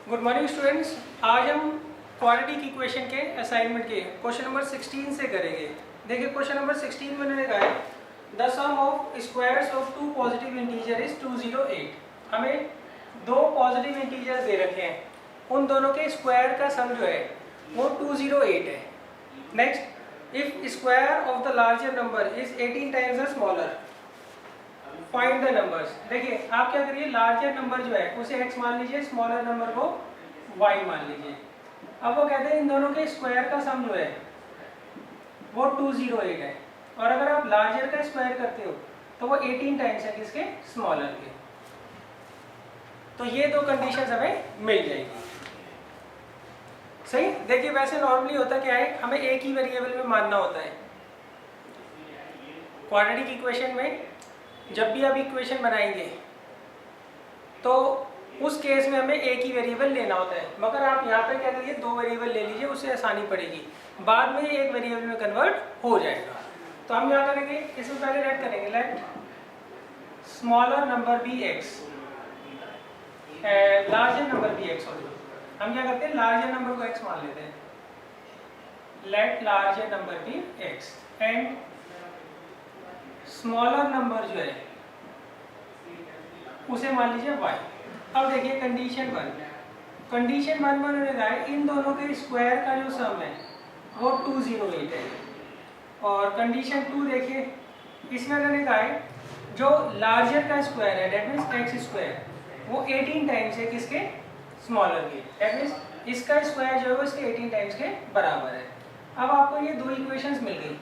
Good morning students. आज हम quadratic equation के असाइनमेंट के क्वेश्चन नंबर 16 से करेंगे। देखिए क्वेश्चन नंबर 16 में मैंने कहा है the sum of squares of two positive integer is 208। हमें दो पॉजिटिव इंटीजर्स दे रखे हैं, उन दोनों के स्क्वायर का सम जो है वो 208 है। Next, if square of the larger number is 18 times the smaller, find the numbers. देखिए आप क्या करिए, लार्जर नंबर जो है उसे x मान लीजिए, स्मॉलर नंबर को y मान लीजिए। अब वो कहते हैं इन दोनों के स्क्वायर का सम जो है वो 208 है, और अगर आप लार्जर का स्क्वायर करते हो तो वो 18 टाइम्स है किसके, स्मॉलर के। तो ये दो कंडीशंस हमें मिल जाएगी। सही। देखिए वैसे नॉर्मली होता क्या है, हमें एक ही वेरिएबल में मानना होता है। क्वाड्रेटिक इक्वेशन में जब भी आप इक्वेशन बनाएंगे तो उस केस में हमें एक ही वेरिएबल लेना होता है, मगर आप यहाँ पे क्या करिए, दो वेरिएबल ले लीजिए, उससे आसानी पड़ेगी, बाद में एक वेरिएबल में कन्वर्ट हो जाएगा। तो हम यहाँ करेंगे, इसमें पहले लेट करेंगे, let smaller number be X larger number be X. हम क्या करते हैं, लार्जर नंबर को एक्स मान लेते हैं, let larger number be X and smaller number जो है उसे मान लीजिए y। अब देखिए कंडीशन वन में उन्होंने कहा है इन दोनों के स्क्वायर का जो सम है वो 208 है। और कंडीशन 2 देखिए, इसमें उन्होंने कहा है जो लार्जर का स्क्वायर है, डेट मीन्स एक्स स्क्वायर, वो 18 टाइम्स है किसके, स्मॉलर के। डेट मीन्स इसका स्क्वायर जो है वो इसके 18 टाइम्स के बराबर है। अब आपको ये दो इक्वेशंस मिल गई।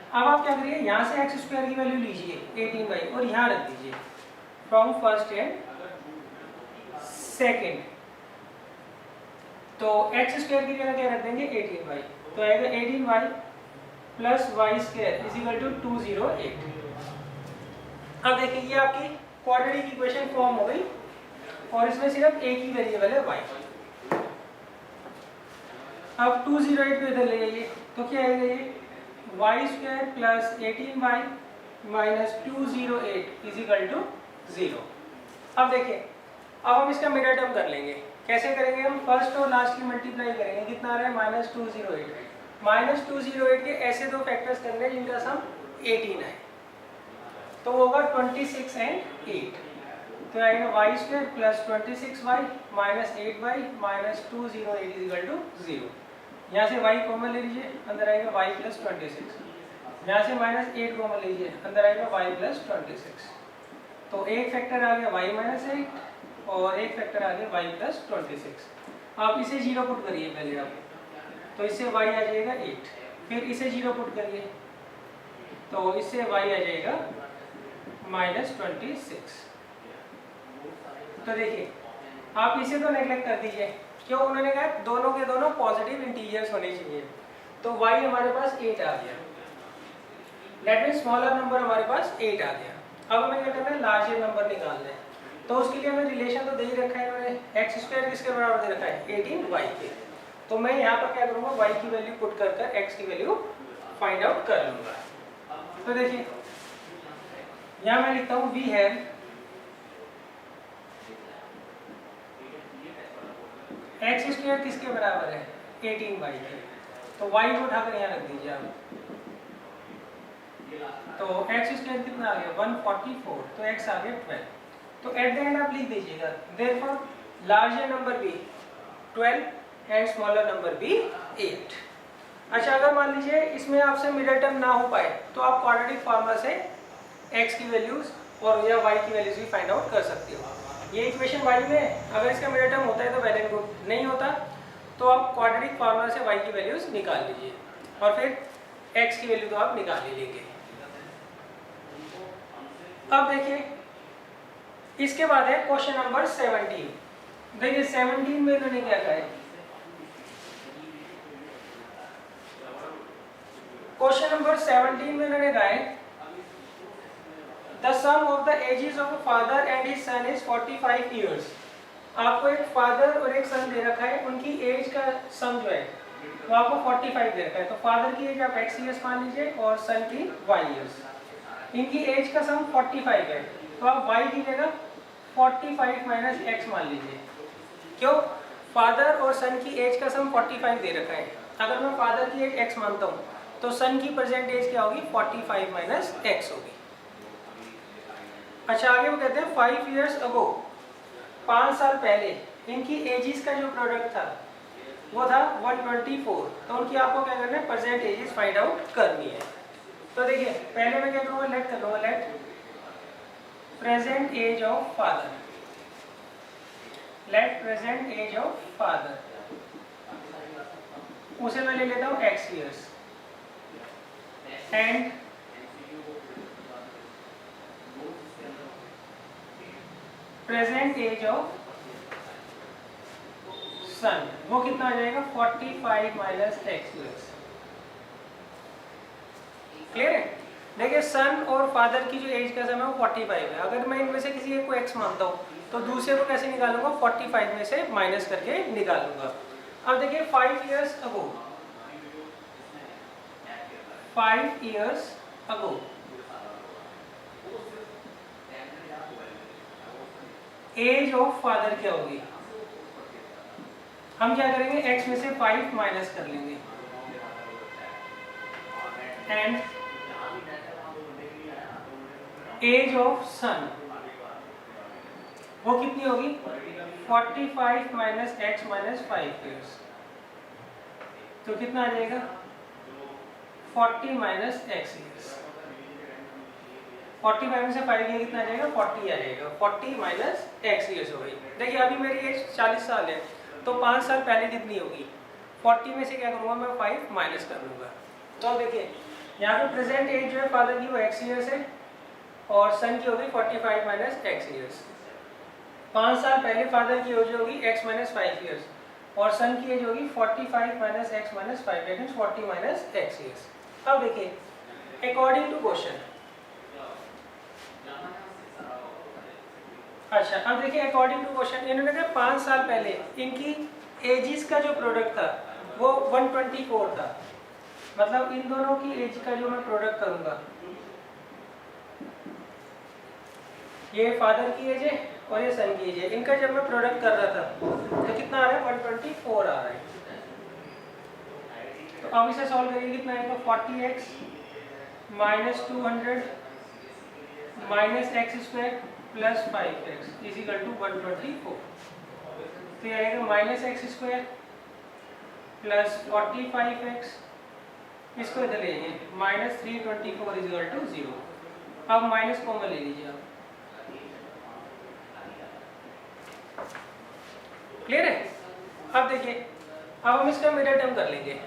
अब आप क्या करिए, यहाँ से एक्स स्क्वायर की वैल्यू लीजिए 18y और यहाँ रख दीजिए फ्रॉम फर्स्ट एंड सेकेंड। तो एक्स स्क्वायर की जगह क्या रख देंगे, 18y, तो आएगा 18y plus Y square is equal to 208। अब देखिए ये आपकी क्वाड्रेटिक इक्वेशन फॉर्म हो गई, और इसमें सिर्फ एक ही वेरिएबल है y। अब 208 को इधर ले जाइए तो क्या आएगा, ये Y square plus 18y minus 208 is equal to 0। अब देखिए, अब हम इसका मिडल टर्म कर लेंगे। कैसे करेंगे, हम फर्स्ट और लास्ट की मल्टीप्लाई करेंगे, कितना आ रहा है, माइनस 208। माइनस 208 के ऐसे दो फैक्टर्स करने जिनका सम 18 है, तो होगा 26 एंड 8। तो आएगा Y square plus 26y minus 8y minus 208 is equal to 0। यहाँ से y कॉमन ले लीजिए, अंदर आएगा y प्लस 26। यहाँ से माइनस 8 कॉमन लीजिए, अंदर आएगा y प्लस 26। तो एक फैक्टर आ गया y माइनस 8 और एक फैक्टर आ गया y प्लस 26। आप इसे 0 पुट करिए पहले आप, तो इससे y आ जाएगा 8, फिर इसे 0 पुट करिए तो इससे y आ जाएगा माइनस 26। तो देखिए आप इसे तो नेगलेक्ट कर दीजिए, क्यों, उन्होंने कहा दोनों के दोनों पॉजिटिव इंटीजर्स होने चाहिए। तो y हमारे पास 8 आ गया, दैट मीन्स स्मॉलर नंबर हमारे पास 8 आ गया। अब हमें क्या करना है, लार्जर नंबर निकालना है। तो उसके लिए हमें रिलेशन तो दे ही रखा है, इन्होंने एक्स स्क्वायर किसके बराबर दे रखा है, 18y के। तो मैं यहाँ पर क्या करूँगा, y की वैल्यू पुट कर कर x की वैल्यू फाइंड आउट कर लूँगा। तो देखिए यहाँ मैं लिखता हूँ वी हैव एक्स स्क्वायर किसके बराबर है, 18y के। तो y को उठाकर यहाँ रख दीजिए आप, तो एक्स स्क्वायर कितना आ गया, 144, तो x आ गया 12। तो एट द एंड आप लिख दीजिएगा therefore larger number be 12 and smaller number be 8। अच्छा, अगर मान लीजिए इसमें आपसे मिडल टर्म ना हो पाए तो आप क्वाड्रेटिक फार्मूला से x की वैल्यूज और या y की वैल्यूज भी फाइंड आउट कर सकते हो। ये इक्वेशन y में है, अगर इसका मिडल टर्म होता है तो वेल एंड गुड, नहीं होता तो आप क्वाड्रेटिक फार्मूला से y की वैल्यूज निकाल लीजिए और फिर x की वैल्यू तो आप निकाल ही लेंगे। अब देखिए इसके बाद है क्वेश्चन नंबर 17। देखिए 17 में इन्होंने क्या कहा है, क्वेश्चन नंबर 17 में इन्होंने कहा है the sum of the ages of a father and his son is 45 years. आपको एक फादर और एक सन दे रखा है, उनकी एज का सम जो है वो आपको 45 दे रखा है। तो फादर की एज आप x ईयर्स मान लीजिए और सन की y ईयर्स। इनकी एज का सम 45 है, तो आप y की जगह 45 माइनस x मान लीजिए। क्यों? फादर और सन की एज का सम 45 दे रखा है। अगर मैं फादर की एज x मानता हूँ तो सन की प्रेजेंट एज क्या होगी? 45 माइनस x होगी। अच्छा, आगे वो कहते हैं 5 years ago, 5 साल पहले इनकी एजेस का जो प्रोडक्ट था वो था 124। तो उनकी आपको क्या करना है? प्रेजेंट एजेस फाइंड आउट करनी है। तो देखिए पहले मैं क्या करूँगा? लेट कर लूँगा, let present age of father, let present age of father, उसे मैं ले लेता हूँ x years and present age of son, वो कितना आ जाएगा? 45 माइनस x years। क्लियर है? देखिए सन और फादर की जो एज का समय वो 45 है। अगर मैं इनमें से किसी एक को x मानता हूँ तो दूसरे को कैसे निकालूंगा? 45 में से माइनस करके निकालूंगा। अब देखिए 5 years ago, 5 years ago age of father क्या होगी? हम क्या करेंगे? x में से 5 माइनस कर लेंगे एंड एज ऑफ सन वो कितनी होगी? 45 माइनस x माइनस 5 years, तो कितना आ जाएगा? 40 माइनस x years। 45 में से 5 गया कितना आ जाएगा? 40 आ जाएगा। 40 माइनस x years हो गई। देखिए अभी मेरी एज 40 साल है तो 5 साल पहले कितनी होगी? 40 में से क्या करूँगा मैं? 5 माइनस कर लूँगा। तो देखिए यहाँ पे प्रेजेंट एज जो है फादर की वो x years है और सन की होगी 45 माइनस x years। 5 साल पहले फादर की एज होगी x माइनस 5 years और सन की एज होगी 45 minus x minus 5, that means 40 minus x years। अब देखिए अकॉर्डिंग टू क्वेश्चन, अच्छा अब देखिए अकॉर्डिंग टू क्वेश्चन इन्होंने कहा 5 साल पहले इनकी एजिस का जो प्रोडक्ट था वो 124 था। मतलब इन दोनों की एज का जो मैं प्रोडक्ट करूंगा, ये फादर की एज है और ये सन की एज है, इनका जब मैं प्रोडक्ट कर रहा था तो कितना आ रहा है? 124 आ रहा है। तो अब इसे सॉल्व करिए, कितना आएगा? 40x minus 200 minus X square plus 5x is equal to 124। तो ये आएगा minus X square plus 45x, इसको इधर ले लीजिए, माइनस 324 इज इक्वल टू 0। अब माइनस कॉमन ले लीजिए आप। क्लियर है? अब देखिए अब हम इसका मिडिल टर्म कर लेंगे।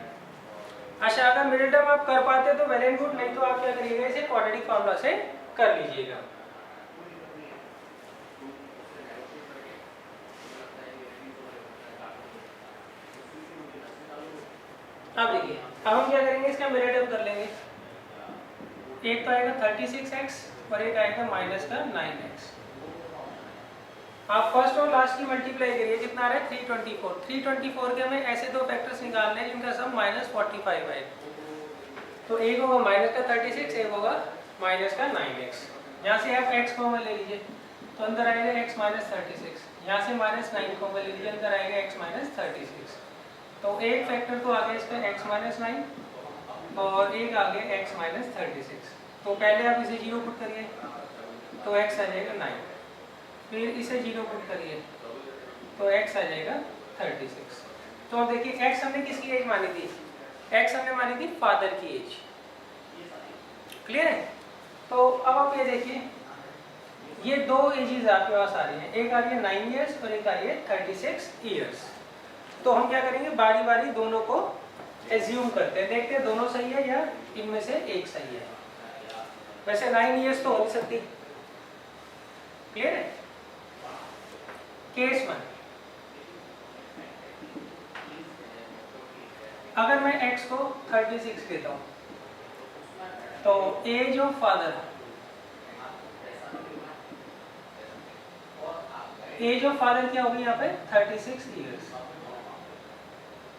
अच्छा अगर मिडिल टर्म आप कर पाते तो वेल एंड गुड, नहीं तो आप क्या करिएगा? इसे क्वाड्रेटिक फार्मूला से कर लीजिएगा। अब देखिए अब हम क्या करेंगे? इसका मिडिल टर्म कर लेंगे। एक तो आएगा 36x और एक आएगा माइनस का 9x। आप फर्स्ट और लास्ट की मल्टीप्लाई करिए, कितना आ रहा है? 324। 324 के हमें ऐसे दो फैक्टर्स निकालने हैं जिनका सम माइनस 45 है। तो एक होगा माइनस का 36, एक होगा माइनस का 9x। यहाँ से आप x कॉमन ले लीजिए तो अंदर आएगा x माइनस 36। यहाँ से माइनस 9 कॉमन ले लीजिए, अंदर आएगा x माइनस 36। तो एक फैक्टर तो आ गया इसका x माइनस 9 और एक आ गया x माइनस 36। तो पहले आप इसे 0 पुट करिए तो x आ जाएगा 9, फिर इसे 0 पुट करिए तो x आ जाएगा 36। तो अब देखिए x हमने किसकी एज मानी थी? x हमने मानी थी फादर की एज। क्लियर है? तो अब आप ये देखिए ये दो एजेस आपके पास आ रही हैं, एक आ रही है 9 इयर्स और एक आ रही है 36 इयर्स। तो हम क्या करेंगे? बारी बारी दोनों को एज्यूम करते हैं, देखते हैं दोनों सही है या इनमें से एक सही है। वैसे 9 इयर्स तो हो नहीं सकती। क्लियर है? केस 1, अगर मैं x को 36 देता हूं तो age of father, age of father क्या होगी यहाँ पे? 36 इयर्स।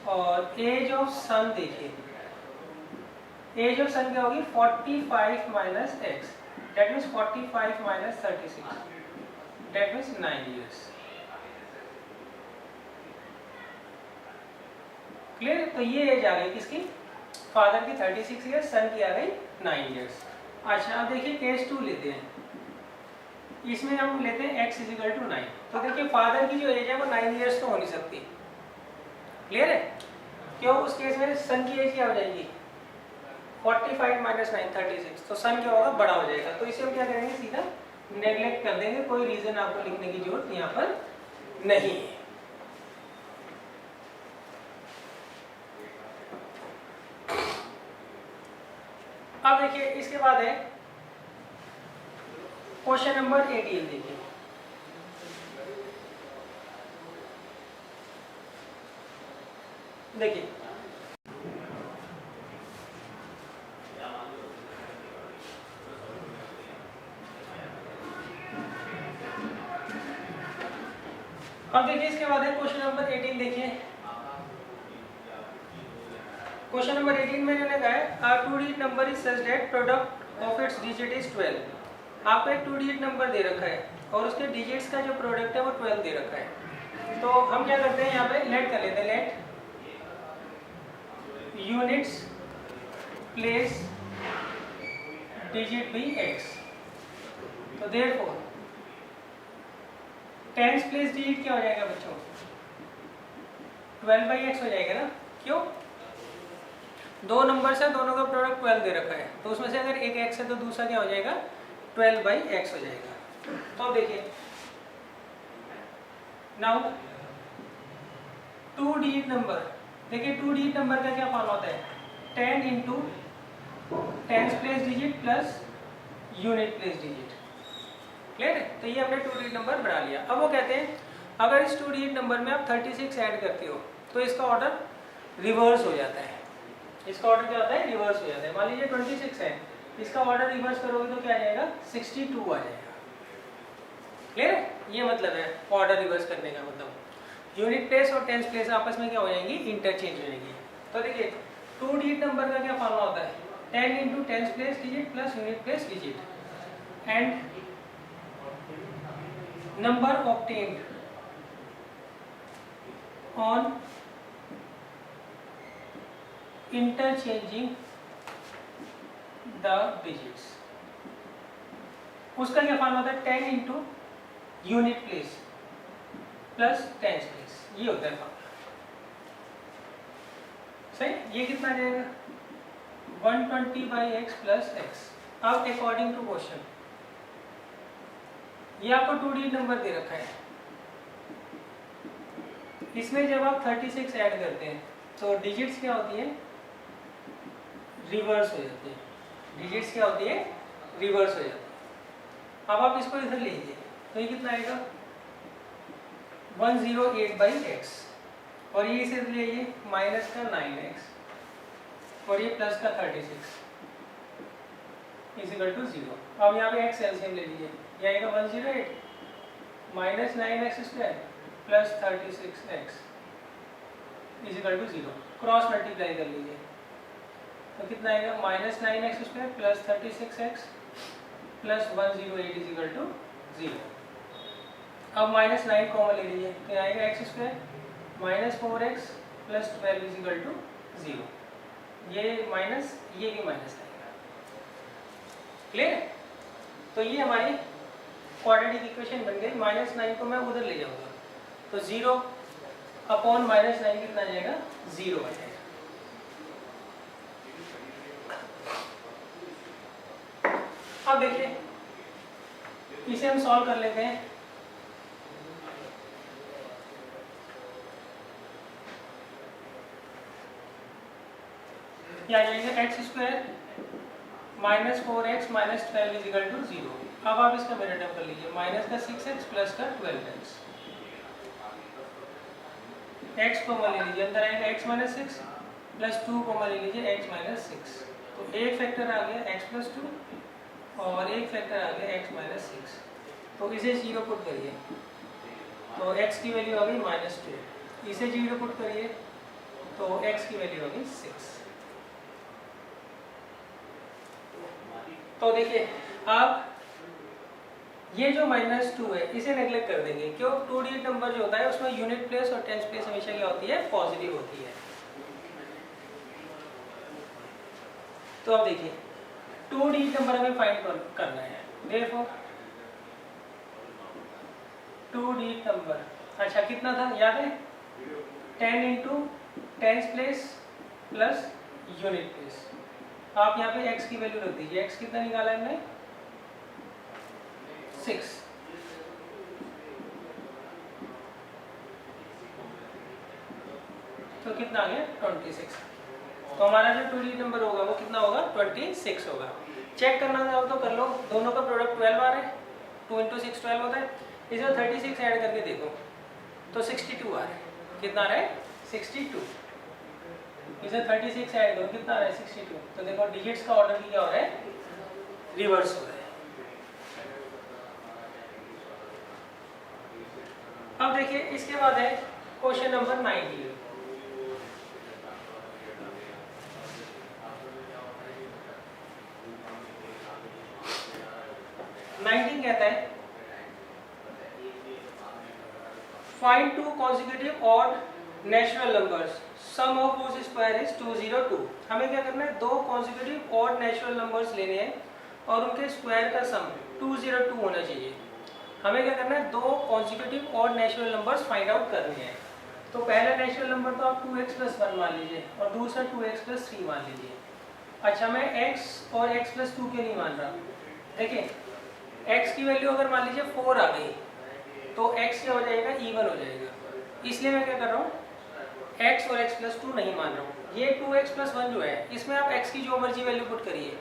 और एज ऑफ सन देखिए, एज ऑफ सन क्या होगी? 45 minus x, that means 45 minus 36, that means 9 years. Clear? तो ये एज आ गई किसकी, फादर की 36 ईयर्स, सन की आ गई 9 ईयर्स। अच्छा अब देखिए केस 2 लेते हैं, इसमें हम लेते हैं x इज इक्वल टू 9। तो देखिए फादर की जो एज है वो 9 ईयर्स तो हो नहीं सकती, क्लियर है? क्यों? उस केस में सन की एज क्या हो जाएगी, 45 माइनस 9 36, तो सन क्या होगा, बड़ा हो जाएगा। तो इसे हम क्या करेंगे, सीधा नेग्लेक्ट कर देंगे, कोई रीजन आपको लिखने की जरूरत यहाँ पर नहीं है। अब देखिए इसके बाद है क्वेश्चन नंबर 18। देखिए देखिए अब देखिए इसके बाद है क्वेश्चन नंबर 18। देखिए क्वेश्चन नंबर 18 में इन्होंने कहा है a 2 digit number is such that product of its digit is 12। आपको एक 2 digit नंबर दे रखा है और उसके डिजिट्स का जो प्रोडक्ट है वो 12 दे रखा है। तो हम क्या करते हैं यहाँ पे लेट कर लेते हैं, let units place digit be x। तो देयरफॉर टेंस प्लेस डिजिट क्या हो जाएगा बच्चों, 12/x हो जाएगा ना। क्यों? दो नंबर से दोनों का प्रोडक्ट 12 दे रखा है, तो उसमें से अगर एक x है तो दूसरा क्या हो जाएगा, 12/x हो जाएगा। तो देखिए नाउ 2 डिजिट नंबर, देखिए 2 डिजिट नंबर का क्या फॉर्म होता है, 10 into tens place digit plus unit place digit, clear है? तो ये हमने 2 डिजिट नंबर बना लिया। अब वो कहते हैं अगर इस 2 डिजिट नंबर में आप 36 ऐड करते हो तो इसका ऑर्डर रिवर्स हो जाता है। इसका ऑर्डर क्या होता है, रिवर्स हो जाता है। मान लीजिए 26 है, इसका ऑर्डर रिवर्स करोगे तो क्या आ जाएगा, 62 आ जाएगा, क्लियर है? ये मतलब है ऑर्डर रिवर्स करने का मतलब, यूनिट प्लेस और टेंस प्लेस आपस में क्या हो जाएंगी, इंटरचेंज हो जाएंगी। तो देखिए 2 डिजिट नंबर का क्या फॉर्मूला होता है, 10 into tens place digit plus unit place digit and number obtained on interchanging the digits। उसका क्या फॉर्मूला होता है, 10 into unit place plus tens place, ये होता है फॉर्मूला। सही? ये कितना जाएगा, 120/x प्लस x। अब अकॉर्डिंग टू क्वेश्चन ये आपको 2 डिजिट नंबर दे रखा है, इसमें जब आप 36 ऐड करते हैं तो डिजिट्स क्या होती है, रिवर्स हो जाती है। डिजिट्स क्या होती है, रिवर्स हो जाती है। अब आप इसको इधर लीजिए तो ये कितना आएगा, 108/x और ये इसे ले लीजिए माइनस का 9x और ये प्लस का 36 इक्वल टू 0। अब यहाँ पे x एलसीएम ले लीजिए, ये आएगा 108 minus 9x² plus 36x equal to 0। Cross multiply कर लीजिए तो कितना आएगा, minus 9x² plus 36x plus 108 equal to 0। अब माइनस 9 कॉमन ले लीजिए तो आएगा x² minus 4x plus 12 equal to 0। ये माइनस, ये भी माइनस आएगा, क्लियर? तो ये हमारी क्वाड्रेटिक इक्वेशन बन गई। माइनस 9 को मैं उधर ले जाऊंगा तो 0 अपॉन माइनस 9 कितना जाएगा, 0 आ जाएगा। अब देखिए इसे हम सॉल्व कर लेते हैं। क्या आ जाएगा, x² minus 4x minus 12 equal to 0। अब आप इसका मेथड कर लीजिए, माइनस का 6x प्लस का 12x, x को ले लीजिए, अंदर आएगा x माइनस 6 प्लस 2 को ले लीजिए x माइनस 6। तो एक फैक्टर आ गया x प्लस 2 और एक फैक्टर आ गया x माइनस 6। तो इसे 0 पुट करिए तो x की वैल्यू आ गई -2, इसे 0 पुट करिए तो x की वैल्यू आ गई 6। तो देखिए आप ये जो -2 है इसे नेगलेक्ट कर देंगे, क्यों? 2 डिजिट नंबर जो होता है उसमें यूनिट प्लेस और टेंस प्लेस हमेशा क्या होती है, पॉजिटिव होती है। तो अब देखिए 2 डिजिट नंबर हमें फाइंड करना है, देयरफॉर 2 डिजिट नंबर, अच्छा कितना था याद है, 10 into tens place plus unit place. आप यहाँ पे x की वैल्यू रख दीजिए, x कितना निकाला हमने 6, तो कितना आ गया 26। तो हमारा जो 2 डिजिट नंबर होगा वो कितना होगा 26 होगा। चेक करना चाहो तो कर लो, दोनों का प्रोडक्ट 12 आ रहा है, 2 इंटू 6 12 होता है, इसमें 36 ऐड करके देखो तो 62 आ रहा है, कितना आ रहा है 62, इसे 36 ऐड करो कितना आ रहा है 62। तो देखो डिजिट्स का ऑर्डर क्या हो रहा है, रिवर्स हो रहा है। अब देखिए इसके बाद है क्वेश्चन नंबर 19। कहता है find 2 consecutive odd natural numbers sum of whose square is 202। हमें क्या करना है, 2 consecutive odd natural numbers लेने हैं और उनके स्क्वायर का सम 202 होना चाहिए। हमें क्या करना है, 2 consecutive odd natural numbers find out करने हैं। तो पहला नेचुरल नंबर तो आप 2x + 1 मान लीजिए और दूसरा 2x + 3 मान लीजिए। अच्छा मैं x और x + 2 के नहीं मान रहा, देखिए x की वैल्यू अगर मान लीजिए 4 आ गई तो x क्या हो जाएगा, इवन हो जाएगा। इसलिए मैं क्या कर रहा हूँ, x और x + 2 नहीं मान रहा हूँ। ये 2x + 1 जो है इसमें आप x की जो मर्जी वैल्यू पुट करिए,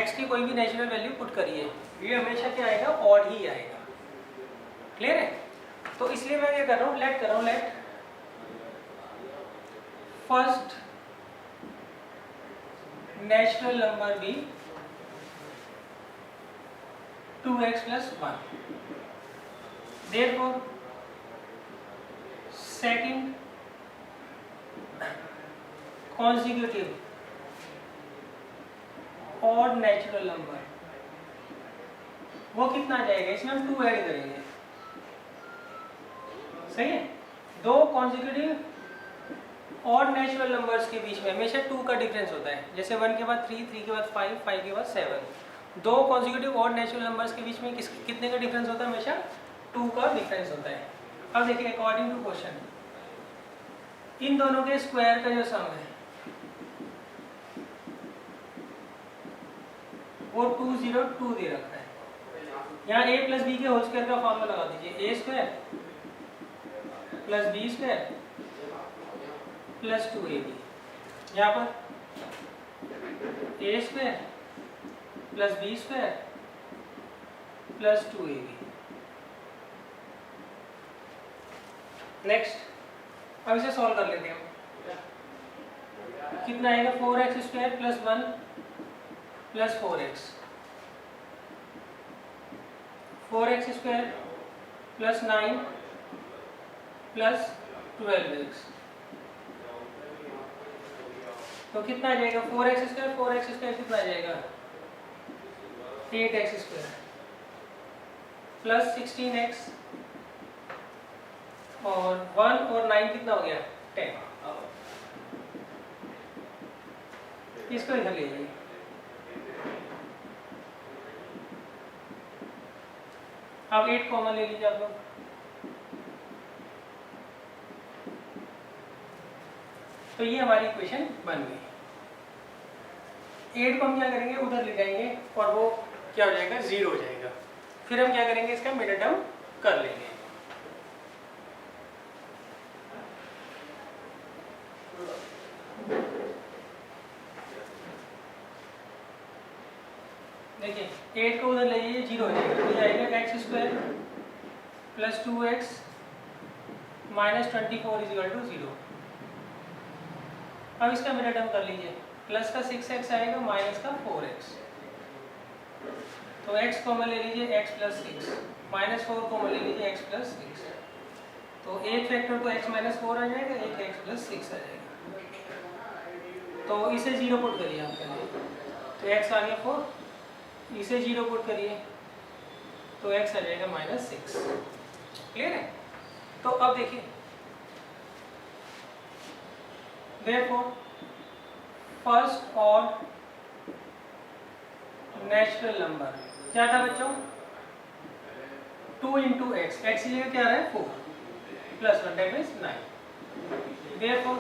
x की कोई भी नेचुरल वैल्यू पुट करिए, ये हमेशा क्या आएगा, ऑड ही आएगा। क्लियर है? तो इसलिए मैं क्या कर रहा हूँ, लेट कर रहा हूँ, लेट फर्स्ट नेचुरल नंबर भी 2x + 1, therefore second consecutive odd natural number वो कितना आ जाएगा, इसमें हम 2 ऐड करेंगे, सही है। 2 consecutive odd natural numbers के बीच में हमेशा 2 का डिफरेंस होता है, जैसे 1 के बाद 3, 3 के बाद 5, 5 के बाद 7। 2 consecutive odd natural numbers के बीच में कितने का डिफरेंस होता है, हमेशा 2 का डिफरेंस होता है। अब देखिए अकॉर्डिंग टू क्वेश्चन इन दोनों के स्क्वायर का जो सम है वो 202 दे रखा है। यहाँ a + b के होल स्क्वायर का फॉर्मूला लगा दीजिए, a² + b² + 2ab। यहाँ पर a² + b² + 2ab। नेक्स्ट अब इसे सॉल्व कर लेते हैं हम, कितना आएगा 4x² + 1 + 4x, 4x² + 9 + 12x, तो कितना आ जाएगा 4x² कितना आ जाएगा 8x² + 16x और 1 और 9 कितना हो गया 10। इसको इधर ले जाइए, अब 8 कॉमन ले लीजिए आप लोग, तो ये हमारी इक्वेशन बन गई। 8 को हम क्या करेंगे, उधर ले जाएंगे और वो क्या हो जाएगा 0 हो जाएगा। फिर हम क्या करेंगे, इसका मिडल टर्म कर लेंगे। देखिए 8 को उधर ले जाइए 0 हो जाएगा, तो जाएगा x² + 2x - 24 = 0। अब इसका मिडल टर्म कर लीजिए, प्लस का 6x आएगा माइनस का 4x, तो x कॉमन ले लीजिए x + 6, -4 कॉमन ले लीजिए x + 6, तो एक फैक्टर तो x - 4 आ जाएगा, एक x + 6 आ जाएगा, तो इसे 0 पुट करिए आप पहले, तो x आ गया 4, इसे 0 पुट करिए तो x आ जाएगा -6। क्लियर है? तो अब देखिए therefore फर्स्ट और नेचुरल नंबर क्या था बच्चों 2 इंटू एक्स, एक्स की जगह क्या रहा है 4 plus 1 that means 9। Therefore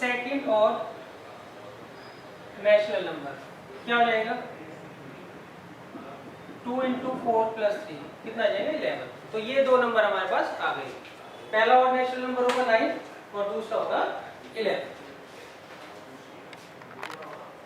second और नेचुरल नंबर क्या हो जाएगा 2 इंटू 4 प्लस 3 कितना आ जाएगा 11। तो ये दो नंबर हमारे पास आ गए, पहला और नेचुरल नंबर होगा 9 और दूसरा होगा 11।